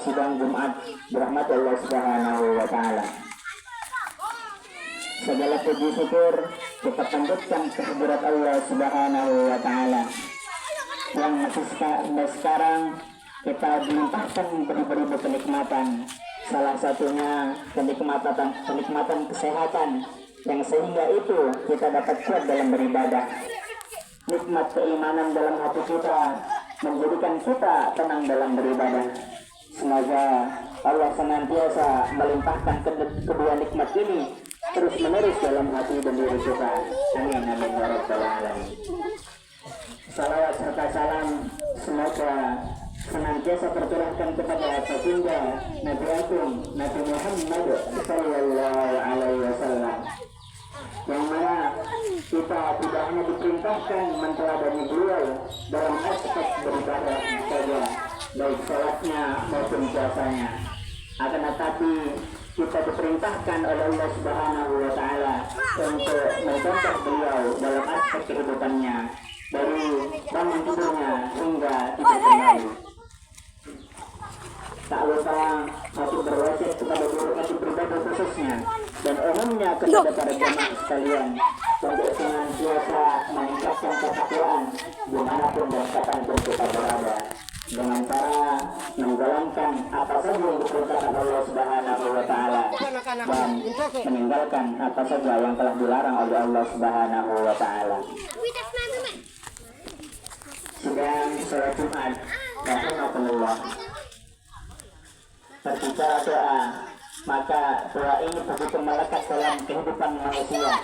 sidang Jumat berahmat Allah Subhanahu wa taala. Segala puji syukur kita panjatkan kehadirat Allah Subhanahu wa taala yang masih sekarang kita dilimpahkan beribu-ribu kenikmatan. Salah satunya kenikmatan kesehatan yang sehingga itu kita dapat kuat dalam beribadah. Nikmat keimanan dalam hati kita menjadikan kita tenang dalam beribadah. Semoga Allah senantiasa melimpahkan kedua nikmat ini terus menerus dalam hati dan diri kita. Amin amin ya rabbal alamin. Salawat serta salam semoga senantiasa tercurahkan kepada baginda Nabi Agung Nabi Muhammad sallallahu alaihi wasallam, yang mana kita tidak hanya diperintahkan menteladani beliau dalam aspek beribadah saja, baik salatnya maupun puasanya, akan tetapi kita diperintahkan oleh Allah Subhanahu wa taala untuk mencontoh beliau dalam aspek kehidupannya dari bangun tidurnya hingga tidur kembali. Tak lupa masih berwasiat kepada guru wajib pribadi khususnya dan umumnya kepada para jamaah sekalian untuk senantiasa meningkatkan ketakwaan dimanapun dan kapanpun kita berada, dengan cara menjalankan apa saja yang diperintahkan Allah Subhanahu wa taala dan meninggalkan apa saja yang telah dilarang oleh Allah Subhanahu wa taala. Sidang salat Jumat rahimakumullah. Berbicara doa, maka doa ini begitu melekat dalam kehidupan manusia.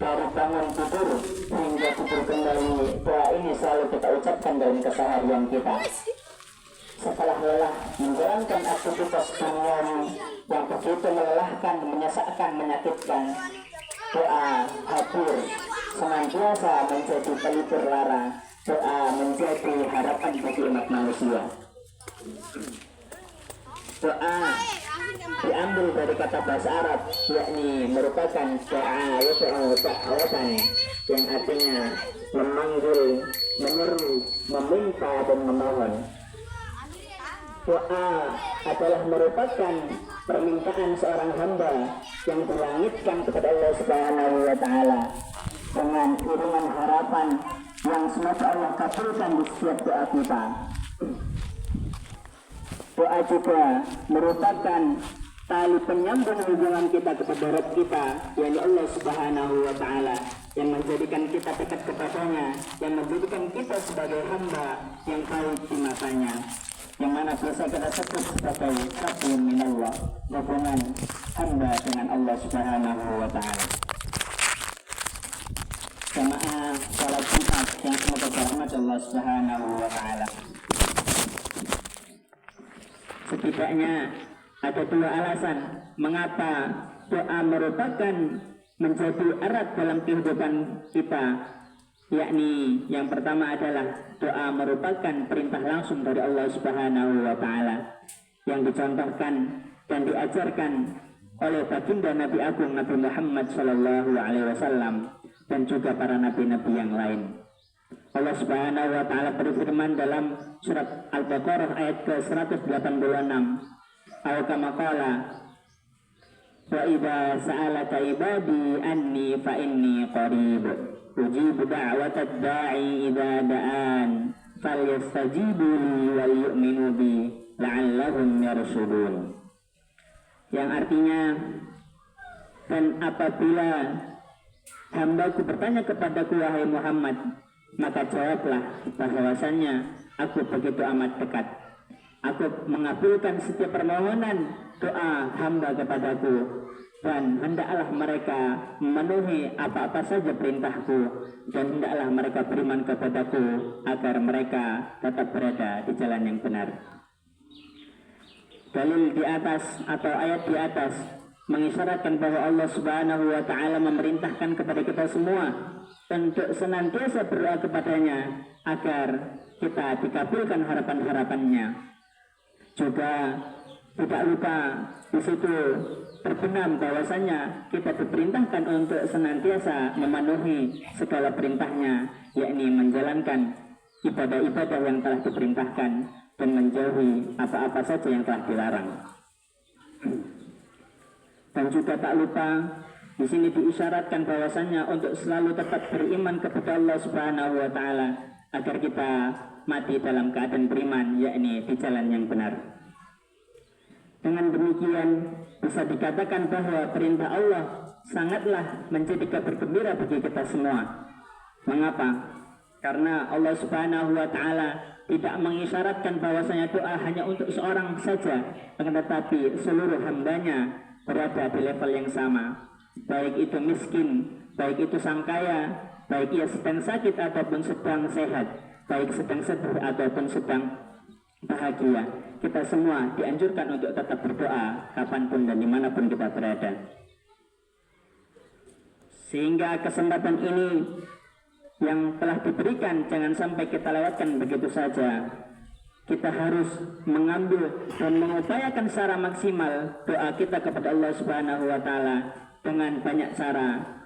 Dari bangun tidur hingga tidur kembali, doa ini selalu kita ucapkan dalam keseharian kita. Setelah lelah menjalankan aktivitas duniawi yang begitu melelahkan, menyesakkan, menyakitkan, doa hadir senantiasa menjadi pelipur lara. Doa menjadi harapan bagi umat manusia. Doa diambil dari kata bahasa Arab, yakni merupakan doa ta'awatan, yang artinya memanggil, menyeru, meminta dan memohon. Doa adalah merupakan permintaan seorang hamba yang dilangitkan kepada Allah Subhanahu wa taala dengan kiriman harapan yang semoga Allah kabulkan di setiap doa kita. Doa juga merupakan tali penyambung hubungan kita kepada Rabb kita, yakni Allah Subhanahu wa taala, yang menjadikan kita dekat kepadanya, yang menjadikan kita sebagai hamba yang baik di matanya, yang mana biasa kita sebut sebagai hablum minallah, hubungan hamba dengan Allah Subhanahu wa taala. Jamaah salat Jumat yang semoga berahmat Allah Subhanahu wa taala. Setidaknya ada dua alasan mengapa doa merupakan menjadi erat dalam kehidupan kita, yakni yang pertama adalah doa merupakan perintah langsung dari Allah Subhanahu wa taala yang dicontohkan dan diajarkan oleh baginda Nabi Agung Nabi Muhammad sallallahu alaihi wasallam dan juga para nabi-nabi yang lain. Allah Subhanahu wa taala berfirman dalam surat Al-Baqarah ayat ke-186, atau kama qala, wa idza sa'alaka ibadi anni fa inni qarib ujibu da'watad da'i idza da'an falyastajibu li wal yu'minu bi la'allahum yarshudun. Yang artinya, dan apabila hambaku bertanya kepadaku wahai Muhammad, maka jawablah bahwasannya aku begitu amat dekat. Aku mengabulkan setiap permohonan doa hamba kepadaku, dan hendaklah mereka memenuhi apa-apa saja perintahku, dan hendaklah mereka beriman kepadaku agar mereka tetap berada di jalan yang benar. Dalil di atas atau ayat di atas mengisyaratkan bahwa Allah Subhanahu wa taala memerintahkan kepada kita semua untuk senantiasa berdoa kepadanya agar kita dikabulkan harapan-harapannya. Juga tidak lupa di situ terbenam bahwasanya kita diperintahkan untuk senantiasa memenuhi segala perintahnya, yakni menjalankan ibadah-ibadah yang telah diperintahkan, dan menjauhi apa-apa saja yang telah dilarang. Dan juga tak lupa di sini diisyaratkan bahwasannya untuk selalu tetap beriman kepada Allah Subhanahu wa taala agar kita mati dalam keadaan beriman, yakni di jalan yang benar. Dengan demikian bisa dikatakan bahwa perintah Allah sangatlah menjadi kabar gembira bagi kita semua. Mengapa? Karena Allah Subhanahu wa taala tidak mengisyaratkan bahwasanya doa hanya untuk seorang saja, akan tetapi seluruh hambanya berada di level yang sama. Baik itu miskin, baik itu sang kaya, baik ia sedang sakit ataupun sedang sehat, baik sedang sedih ataupun sedang bahagia, kita semua dianjurkan untuk tetap berdoa kapanpun dan dimanapun kita berada. Sehingga kesempatan ini yang telah diberikan jangan sampai kita lewatkan begitu saja. Kita harus mengambil dan mengupayakan secara maksimal doa kita kepada Allah Subhanahu wa taala dengan banyak cara.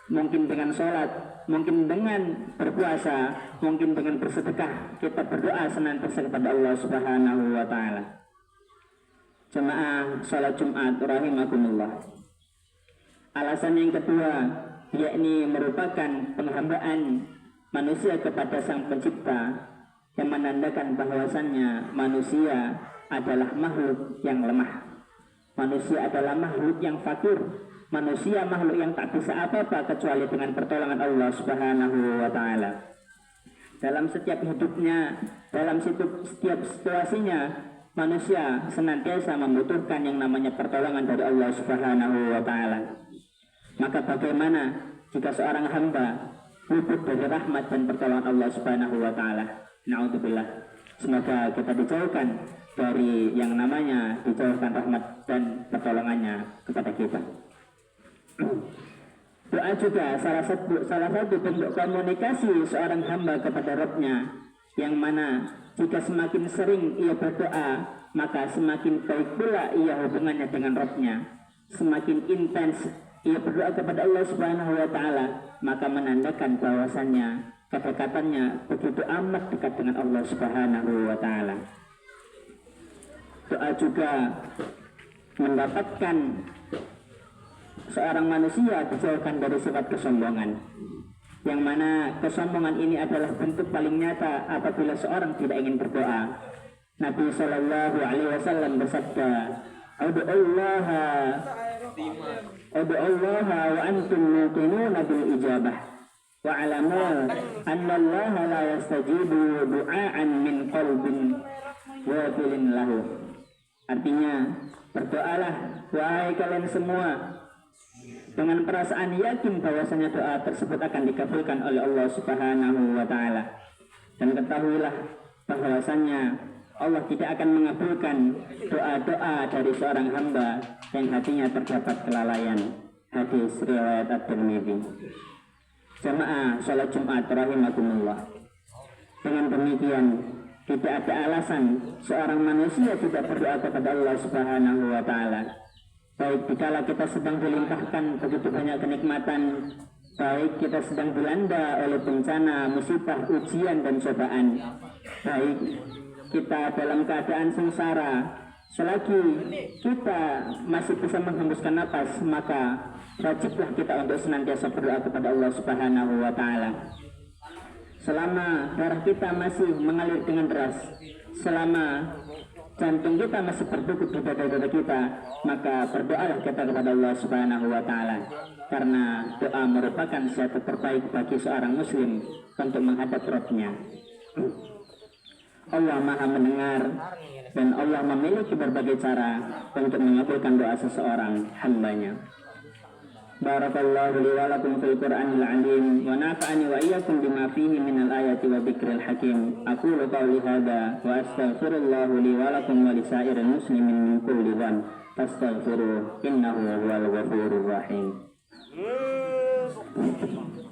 Mungkin dengan sholat, mungkin dengan berpuasa, mungkin dengan bersedekah. Kita berdoa senantiasa kepada Allah Subhanahu wa taala. Jemaah sholat Jumat rahimakumullah. Alasan yang kedua, yakni merupakan penghambaan manusia kepada Sang Pencipta, yang menandakan bahwasannya manusia adalah makhluk yang lemah. Manusia adalah makhluk yang fakir. Manusia makhluk yang tak bisa apa-apa kecuali dengan pertolongan Allah Subhanahu wa taala. Dalam setiap hidupnya, dalam setiap situasinya, manusia senantiasa membutuhkan yang namanya pertolongan dari Allah Subhanahu wa taala. Maka bagaimana jika seorang hamba luput dari rahmat dan pertolongan Allah Subhanahu wa taala? Na'udzubillah. Semoga kita dijauhkan dari yang namanya dijauhkan rahmat dan pertolongannya kepada kita. Doa juga salah satu bentuk komunikasi seorang hamba kepada Rabb-Nya, yang mana jika semakin sering ia berdoa, maka semakin baik pula ia hubungannya dengan Rabb-Nya. Semakin intens ia berdoa kepada Allah Subhanahu wa taala, maka menandakan bahwasannya kedekatannya begitu amat dekat dengan Allah Subhanahu wa taala. Doa juga mendapatkan seorang manusia dijauhkan dari sifat kesombongan, yang mana kesombongan ini adalah bentuk paling nyata apabila seorang tidak ingin berdoa. Nabi Shallallahu Alaihi Wasallam bersabda, "Udu'allaha wa antum muqinuna bil ijabah, wa alamu anna Allah la yastajibu du'aan min qalbin wafilin lahu." Artinya, berdoalah wahai kalian semua dengan perasaan yakin bahwasanya doa tersebut akan dikabulkan oleh Allah Subhanahu wa taala. Dan ketahuilah bahwasanya Allah tidak akan mengabulkan doa-doa dari seorang hamba yang hatinya terdapat kelalaian. Hadis riwayat At-Tirmidzi. Jemaah salat Jumat rahimakumullah. Dengan demikian, tidak ada alasan seorang manusia tidak berdoa kepada Allah Subhanahu wa taala. Baik dikala kita sedang dilimpahkan begitu banyak kenikmatan, baik kita sedang dilanda oleh bencana, musibah, ujian dan cobaan, baik kita dalam keadaan sengsara, selagi kita masih bisa menghembuskan napas, maka wajiblah kita untuk senantiasa berdoa kepada Allah Subhanahu wa taala. Selama darah kita masih mengalir dengan deras, selama jantung kita masih berdegup di dada-dada kita, maka berdoalah kita kepada Allah Subhanahu wa taala, karena doa merupakan suatu terbaik bagi seorang muslim untuk menghadap Rabb-Nya. Allah Maha mendengar dan Allah memiliki berbagai cara untuk mengabulkan doa seseorang hambanya. Barakallahu li wa lakum fil Qur'anil 'azim wa nafa'ani wa iyyakum bima fihi minal ayati wa dzikril hakim. Aqulu qawli hadza wa astaghfirullah li wa lakum wa lisairil muslimin min kulli dhanb fastaghfiruhu innahu huwal ghafurur rahim.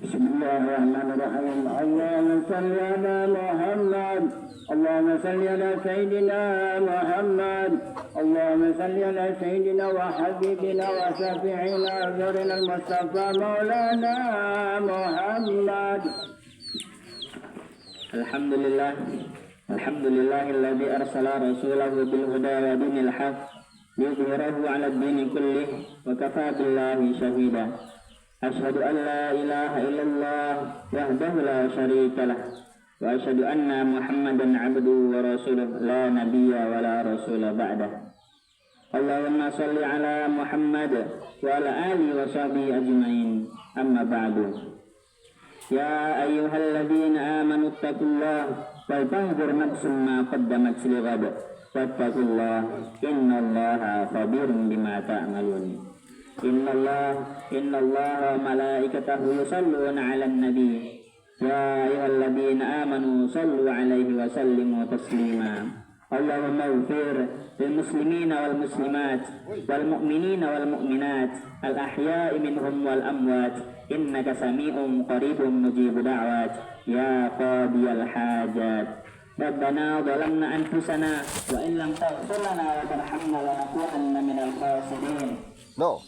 Bismillahirrahmanirrahim. Allahumma shalli ala Muhammad. Allahumma salli ala Sayyidina Muhammad. Allahumma salli ala Sayyidina wa Habibina wa Syafi'ina Zurina al-Mustafa Maulana Muhammad. Alhamdulillah, Alhamdulillahilladzi arsala rasulahu bil huda wa dinil haq liyudhhirahu 'ala ad-dini kullih wa kafaa billahi shahida. Asyhadu an la ilaha illallah wahdahu la syarika lah wa asyhadu anna Muhammadan 'abduhu wa rasuluh la nabiyya wa la rasula ba'dah. Allahumma shalli 'ala Muhammad wa 'ala alihi wa sahbihi ajmain. Amma ba'du. Ya ayyuhalladzina amanu taqullaha wal tanzur nafsum ma qaddamat lighad wattaqullaha innallaha khabirun bima ta'malun. Innallaha wa malaikatahu yusalluna 'alan nabi ya ayyuhalladzina amanu sallu 'alaihi wa sallimu taslima. Allahumma ighfir lil muslimina wal muslimat wal mu'minina wal mu'minat al ahya'i minhum wal amwat innaka sami'un qaribun mujibud da'wat ya qadiyal hajat. Rabbana zalamna anfusana wa in lam taghfir lana wa tarhamna lanakunanna minal khasirin.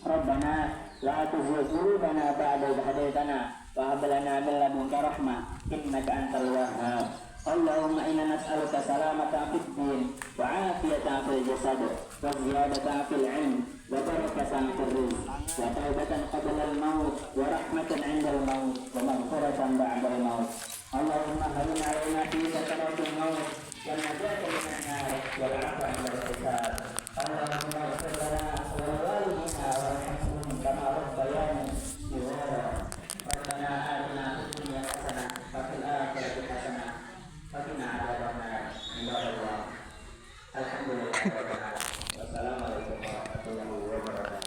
Rabbana la tuzigh qulubana ba'da idh hadaytana wa hab lana min ladunka rahmah innaka antal wahhab. Allahumma inna nas'aluka salamatan fid din wa 'afiyatan fil jasad wa ziyadatan fil 'ilm wa barakatan fil rizq wa taubatan qabla al-maut wa rahmatan 'inda al-maut wa maghfiratan ba'da al-maut. Allahumma hawwin 'alaina fi sakaratil maut wa najatan minan nar wal 'afwa 'inda al-hisab. Allahumma ighfir lana wa li walidina warhamhum kama rabbayana shighara. Rabbana atina fid dunya hasanah wa fil akhirati hasanah wa qina adzabannar. Alhamdulillah. Wassalamualaikum warahmatullahi wabarakatuh.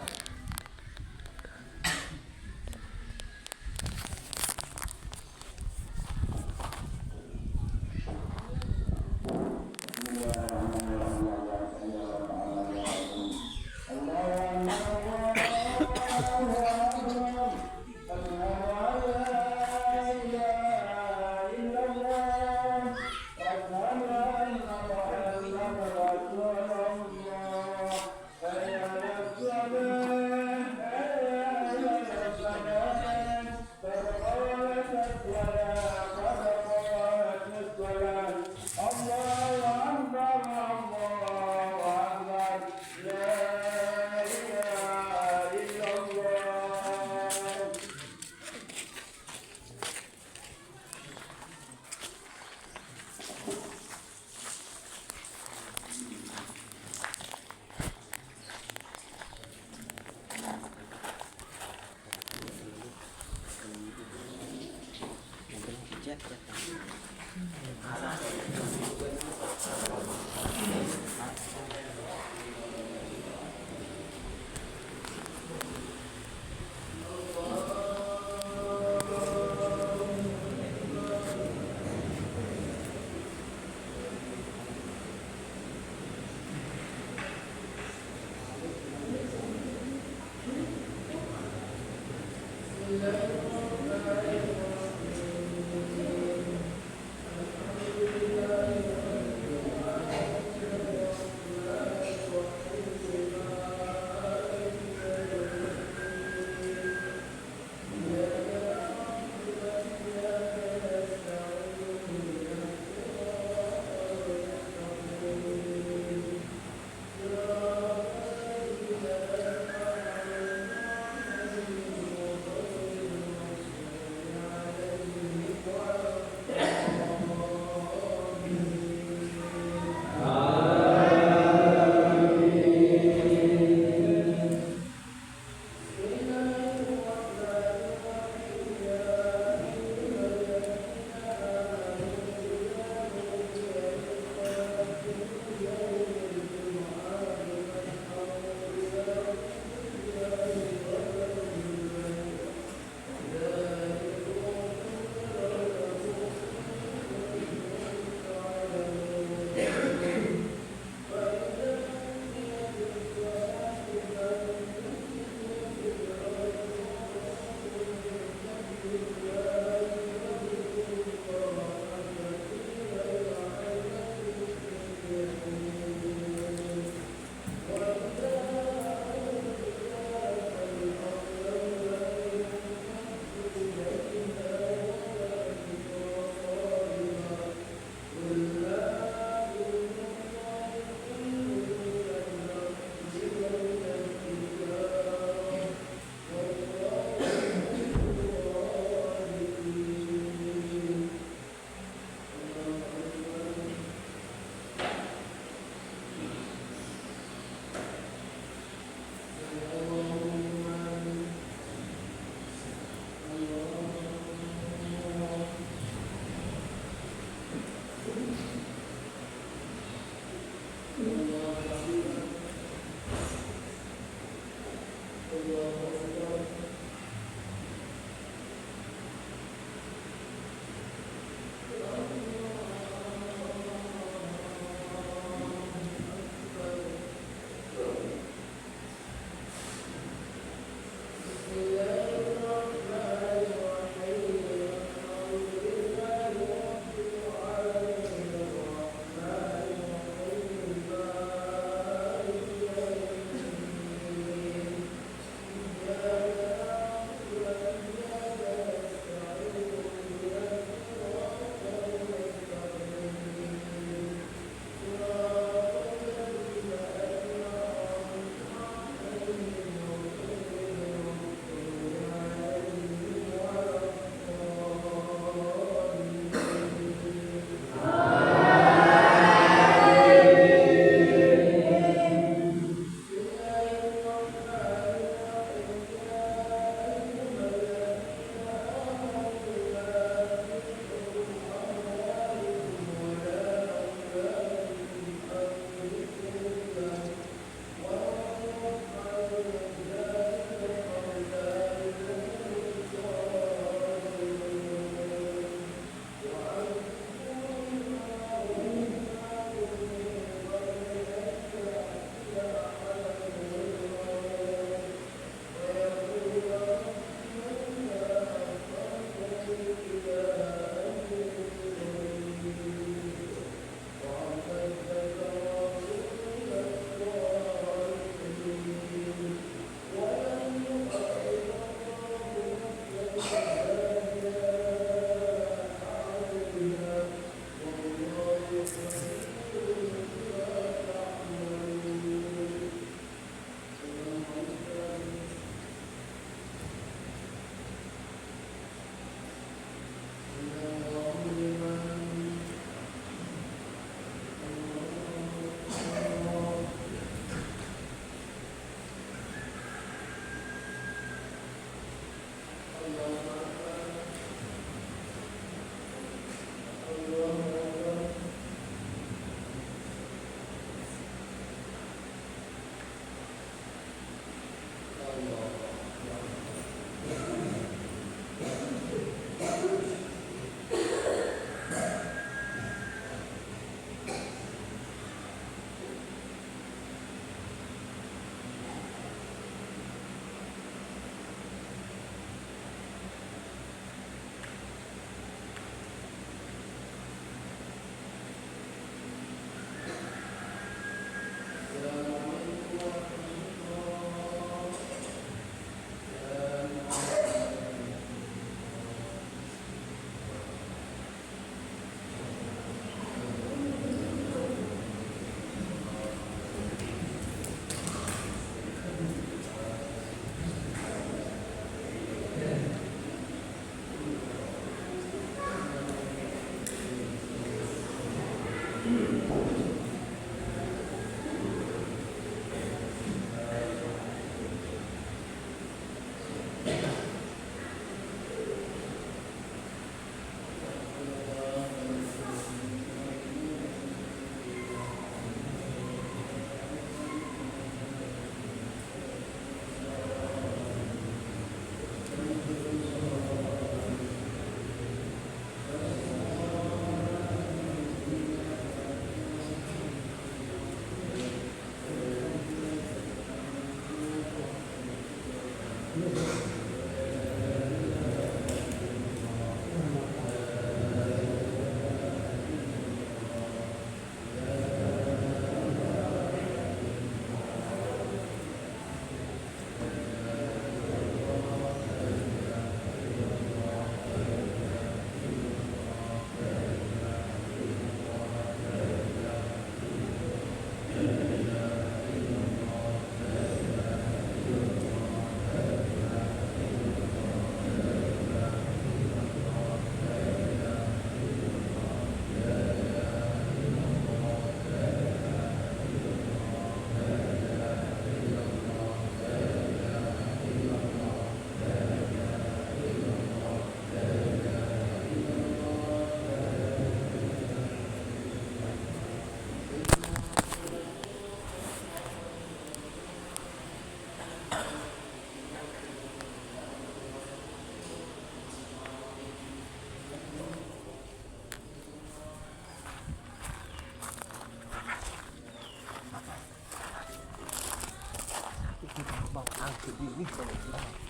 Begini.